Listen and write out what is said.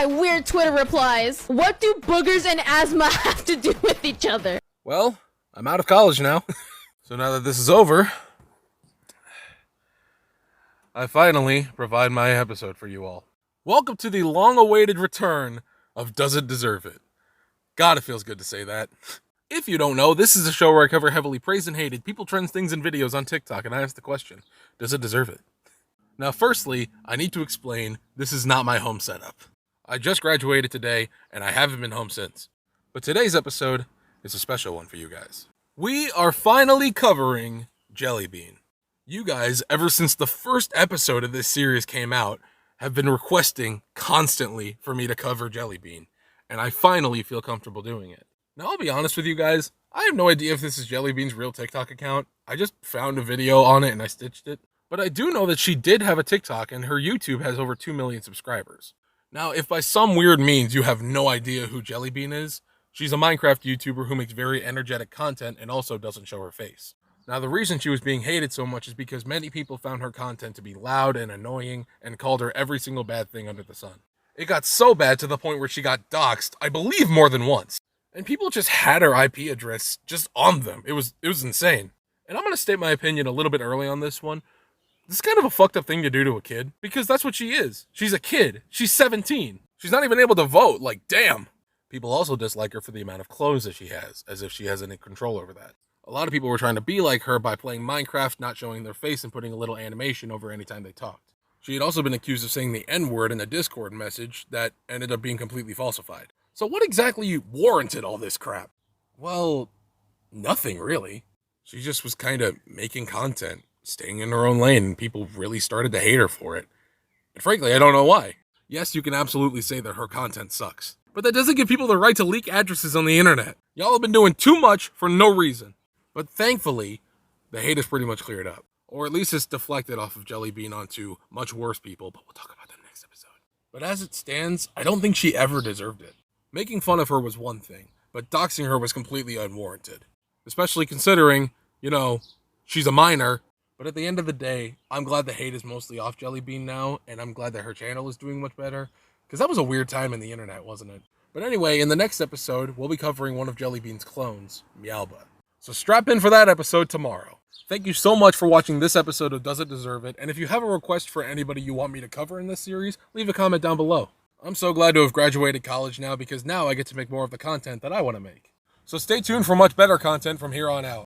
my weird Twitter replies. What do boogers and asthma have to do with each other? Well, I'm out of college now. So now that this is over, I finally provide my episode for you all. Welcome to the long-awaited return of Does It Deserve It? God, it feels good to say that. If you don't know, this is a show where I cover heavily praised and hated people, trends, things, and videos on TikTok, and I ask the question, does it deserve it? Now, firstly, I need to explain, this is not my home setup. I just graduated today, and I haven't been home since. But today's episode is a special one for you guys. We are finally covering JellyBean. You guys, ever since the first episode of this series came out, have been requesting constantly for me to cover JellyBean, and I finally feel comfortable doing it. Now, I'll be honest with you guys, I have no idea if this is JellyBean's real TikTok account. I just found a video on it and I stitched it. But I do know that she did have a TikTok and her YouTube has over 2 million subscribers. Now, if by some weird means you have no idea who JellyBean is, she's a Minecraft YouTuber who makes very energetic content and also doesn't show her face. Now, the reason she was being hated so much is because many people found her content to be loud and annoying and called her every single bad thing under the sun. It got so bad to the point where she got doxxed, I believe more than once. And people just had her IP address just on them. It was insane. And I'm going to state my opinion a little bit early on this one. This is kind of a fucked up thing to do to a kid, because that's what she is. She's a kid. She's 17. She's not even able to vote. Like, damn. People also dislike her for the amount of clothes that she has, as if she has any control over that. A lot of people were trying to be like her by playing Minecraft, not showing their face, and putting a little animation over any time they talked. She had also been accused of saying the N-word in a Discord message that ended up being completely falsified. So what exactly warranted all this crap? Well, nothing really. She just was kind of making content, staying in her own lane, and people really started to hate her for it. And frankly, I don't know why. Yes, you can absolutely say that her content sucks, but that doesn't give people the right to leak addresses on the internet. Y'all have been doing too much for no reason. But thankfully, the hate is pretty much cleared up. Or at least it's deflected off of JellyBean onto much worse people, but we'll talk about that next episode. But as it stands, I don't think she ever deserved it. Making fun of her was one thing, but doxing her was completely unwarranted. Especially considering, she's a minor. But at the end of the day, I'm glad the hate is mostly off JellyBean now, and I'm glad that her channel is doing much better. Because that was a weird time in the internet, wasn't it? But anyway, in the next episode, we'll be covering one of JellyBean's clones, Meowba. So strap in for that episode tomorrow. Thank you so much for watching this episode of Does It Deserve It? And if you have a request for anybody you want me to cover in this series, leave a comment down below. I'm so glad to have graduated college now, because now I get to make more of the content that I want to make. So stay tuned for much better content from here on out.